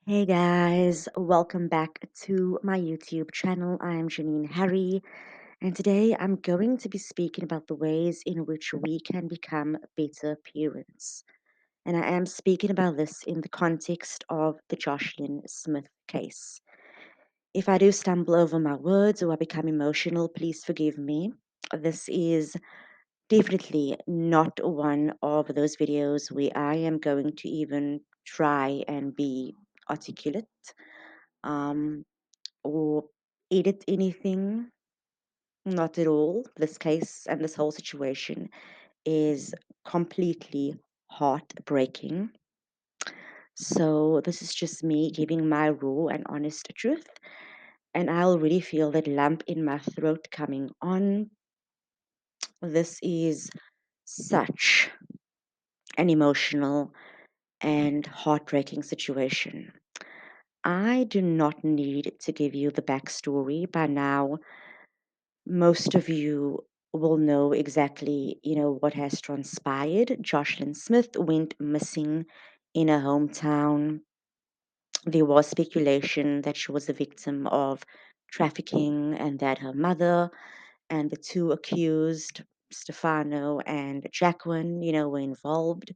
Hey guys, welcome back to my YouTube channel. I'm Janine Harry, and today I'm going to be speaking about the ways in which we can become better parents. And I am speaking about this in the context of the Joshlin Smith case. If I do stumble over my words or I become emotional, please forgive me. This is definitely not one of those videos where I am going to even try and be articulate um, or edit anything. Not at all. This case and this whole situation is completely heartbreaking. So, this is just me giving my raw and honest truth. And I already feel that lump in my throat coming on. This is such an emotional and heartbreaking situation. I do not need to give you the backstory. By now, most of you will know exactly, what has transpired. Joshlin Smith went missing in her hometown. There was speculation that she was a victim of trafficking and that her mother and the two accused, Stefano and Jacqueline, were involved.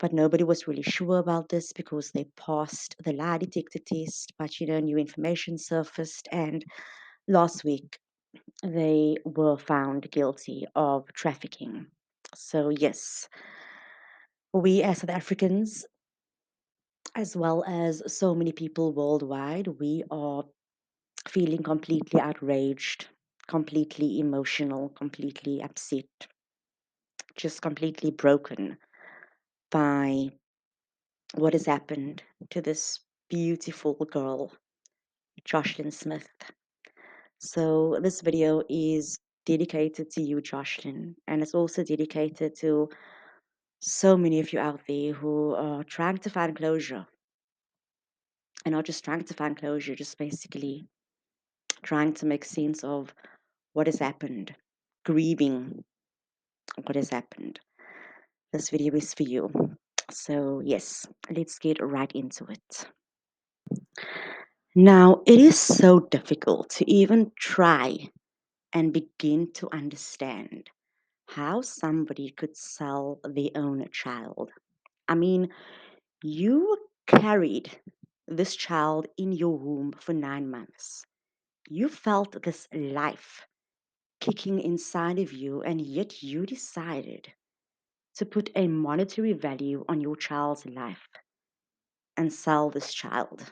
But nobody was really sure about this because they passed the lie detector test. But, new information surfaced. And last week, they were found guilty of trafficking. So, yes, we as South Africans, as well as so many people worldwide, we are feeling completely outraged, completely emotional, completely upset, just completely broken by what has happened to this beautiful girl, Joshlin Smith. So, this video is dedicated to you, Joshlin, and it's also dedicated to so many of you out there who are trying to find closure, and not just trying to find closure, just basically trying to make sense of what has happened, grieving what has happened. This video is for you. So, yes, let's get right into it. Now, it is so difficult to even try and begin to understand how somebody could sell their own child. I mean, you carried this child in your womb for 9 months. You felt this life kicking inside of you, and yet you decided to put a monetary value on your child's life and sell this child.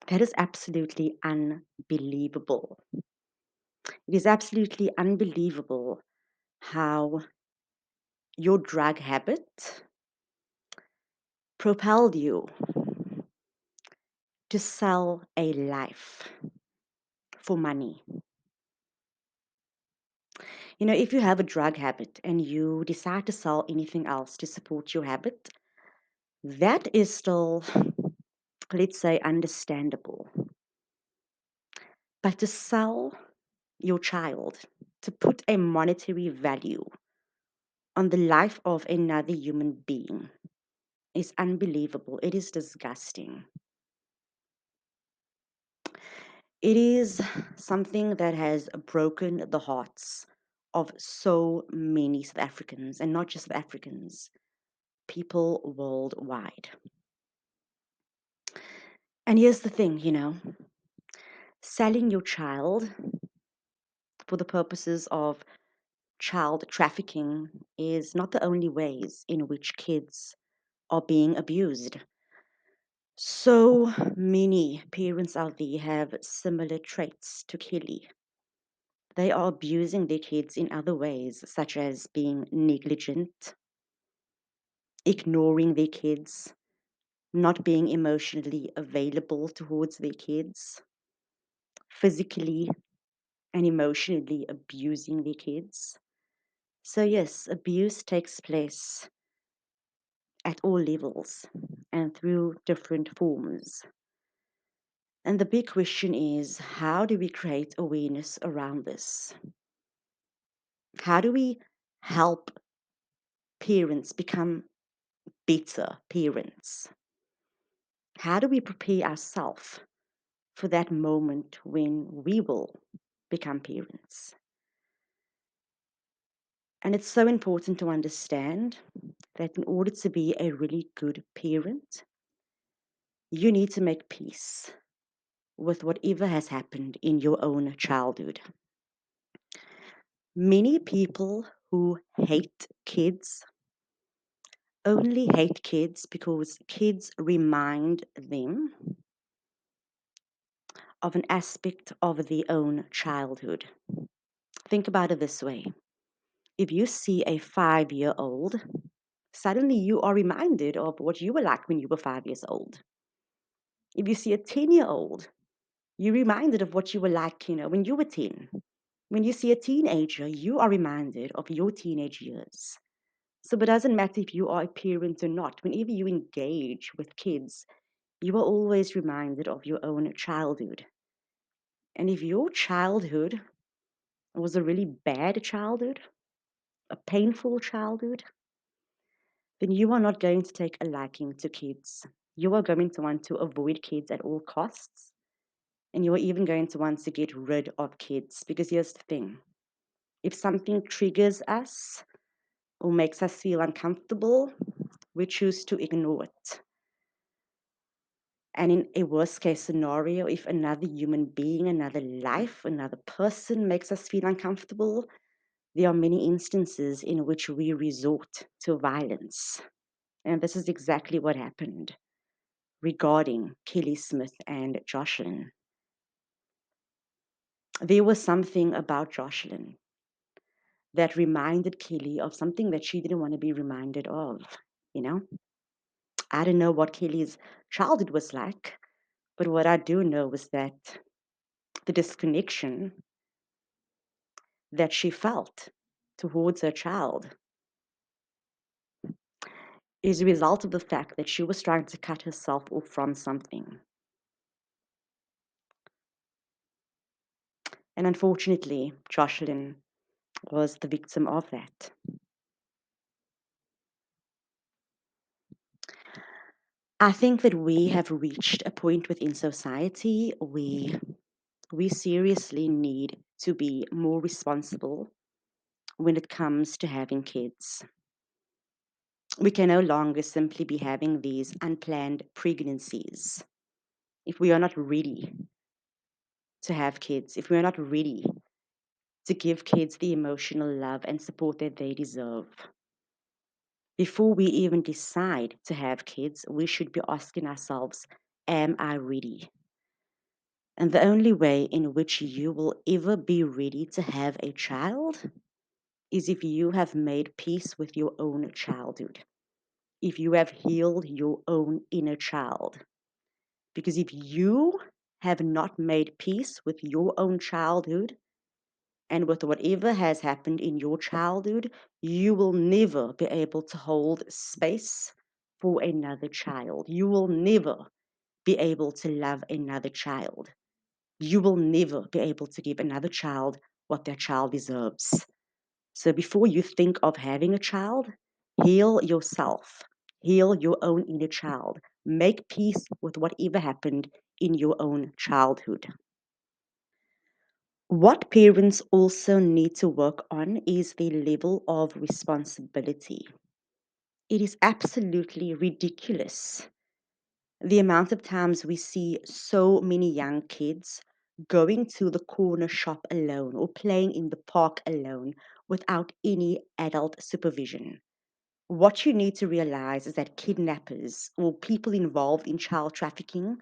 That is absolutely unbelievable. It is absolutely unbelievable how your drug habit propelled you to sell a life for money. If you have a drug habit and you decide to sell anything else to support your habit, that is still, let's say, understandable. But to sell your child, to put a monetary value on the life of another human being, is unbelievable. It is disgusting. It is something that has broken the hearts of so many South Africans, and not just South Africans, people worldwide. And here's the thing, selling your child for the purposes of child trafficking is not the only ways in which kids are being abused. So many parents out there have similar traits to Kelly. They are abusing their kids in other ways, such as being negligent, ignoring their kids, not being emotionally available towards their kids, physically and emotionally abusing their kids. So, yes, abuse takes place at all levels and through different forms. And the big question is, how do we create awareness around this? How do we help parents become better parents? How do we prepare ourselves for that moment when we will become parents? And it's so important to understand that in order to be a really good parent, you need to make peace with whatever has happened in your own childhood. Many people who hate kids only hate kids because kids remind them of an aspect of their own childhood. Think about it this way: if you see a 5-year old, suddenly you are reminded of what you were like when you were 5 years old. If you see a 10-year-old, you're reminded of what you were like, when you were 10. When you see a teenager, you are reminded of your teenage years. So it doesn't matter if you are a parent or not. Whenever you engage with kids, you are always reminded of your own childhood. And if your childhood was a really bad childhood, a painful childhood, then you are not going to take a liking to kids. You are going to want to avoid kids at all costs. And you are even going to want to get rid of kids. Because here's the thing: if something triggers us or makes us feel uncomfortable, we choose to ignore it. And in a worst case scenario, if another human being, another life, another person makes us feel uncomfortable, there are many instances in which we resort to violence. And this is exactly what happened regarding Kelly Smith and Joshlin. There was something about Joshlin that reminded Kelly of something that she didn't want to be reminded of. You know, I don't know what Kelly's childhood was like, but what I do know was that the disconnection that she felt towards her child is a result of the fact that she was trying to cut herself off from something. And unfortunately, Joshlin was the victim of that. I think that we have reached a point within society where we seriously need to be more responsible when it comes to having kids. We can no longer simply be having these unplanned pregnancies if we are not ready to have kids, if we are not ready to give kids the emotional love and support that they deserve. Before we even decide to have kids, we should be asking ourselves, am I ready? And the only way in which you will ever be ready to have a child is if you have made peace with your own childhood, if you have healed your own inner child. Because if you have not made peace with your own childhood and with whatever has happened in your childhood, you will never be able to hold space for another child. You will never be able to love another child. You will never be able to give another child what their child deserves. So before you think of having a child, heal yourself, heal your own inner child, make peace with whatever happened in your own childhood. What parents also need to work on is the level of responsibility. It is absolutely ridiculous the amount of times we see so many young kids going to the corner shop alone or playing in the park alone without any adult supervision. What you need to realize is that kidnappers or people involved in child trafficking,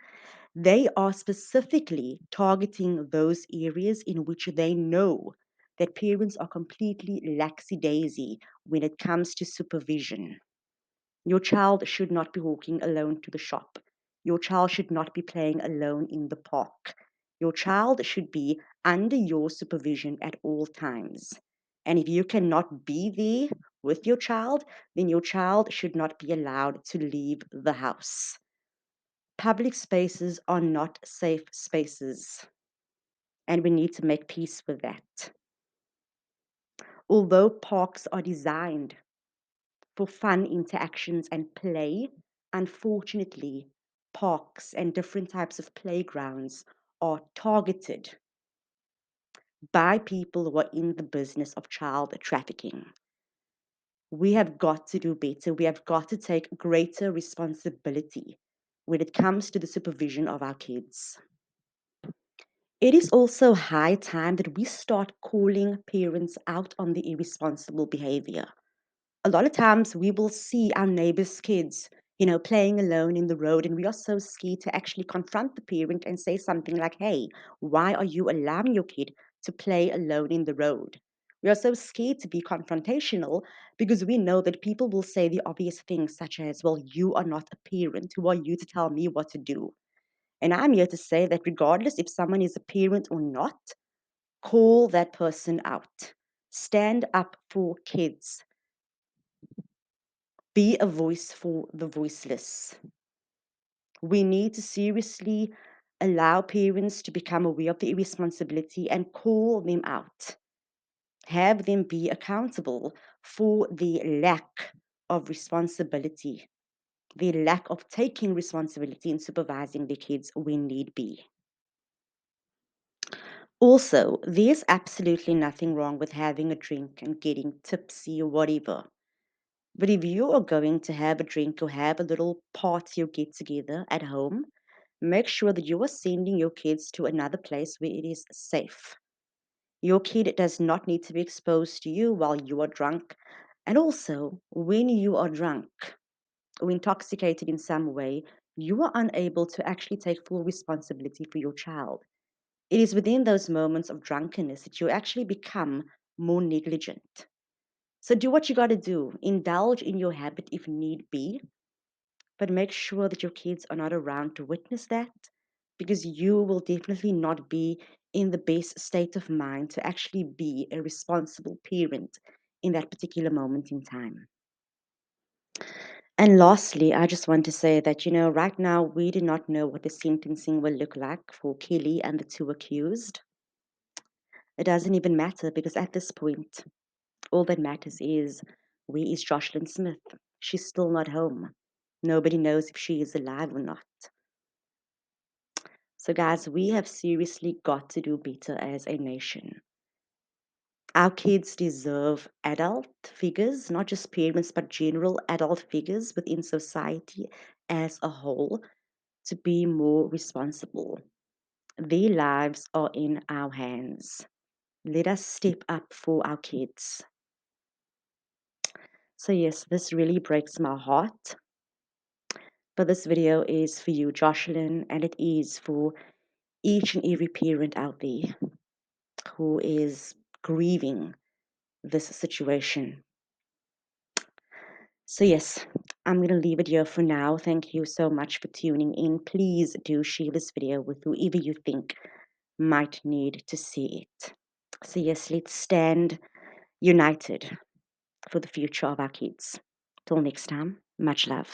they are specifically targeting those areas in which they know that parents are completely lackadaisy when it comes to supervision. Your child should not be walking alone to the shop. Your child should not be playing alone in the park. Your child should be under your supervision at all times. And if you cannot be there with your child, then your child should not be allowed to leave the house. Public spaces are not safe spaces, and we need to make peace with that. Although parks are designed for fun interactions and play, unfortunately, parks, and different types of playgrounds are targeted by people who are in the business of child trafficking. We have got to do better. We have got to take greater responsibility when it comes to the supervision of our kids. It is also high time that we start calling parents out on the irresponsible behavior. A lot of times we will see our neighbors' kids, playing alone in the road, and we are so scared to actually confront the parent and say something like, hey, why are you allowing your kid to play alone in the road? We are so scared to be confrontational because we know that people will say the obvious things, such as, well, you are not a parent. Who are you to tell me what to do? And I'm here to say that regardless if someone is a parent or not, call that person out. Stand up for kids. Be a voice for the voiceless. We need to seriously allow parents to become aware of the irresponsibility and call them out. Have them be accountable for the lack of responsibility, the lack of taking responsibility in supervising their kids when need be. Also, there's absolutely nothing wrong with having a drink and getting tipsy or whatever. But if you are going to have a drink or have a little party or get together at home, make sure that you are sending your kids to another place where it is safe. Your kid does not need to be exposed to you while you are drunk. And also, when you are drunk or intoxicated in some way, you are unable to actually take full responsibility for your child. It is within those moments of drunkenness that you actually become more negligent. So do what you got to do. Indulge in your habit if need be, but make sure that your kids are not around to witness that because you will definitely not be in the best state of mind to actually be a responsible parent in that particular moment in time. And lastly, I just want to say that, right now we do not know what the sentencing will look like for Kelly and the two accused. It doesn't even matter because at this point, all that matters is where is Joshlin Smith? She's still not home. Nobody knows if she is alive or not. So, guys, we have seriously got to do better as a nation. Our kids deserve adult figures, not just parents, but general adult figures within society as a whole to be more responsible. Their lives are in our hands. Let us step up for our kids. So, yes, this really breaks my heart. But this video is for you, Joshlin, and it is for each and every parent out there who is grieving this situation. So, yes, I'm going to leave it here for now. Thank you so much for tuning in. Please do share this video with whoever you think might need to see it. So, yes, let's stand united for the future of our kids. Till next time, much love.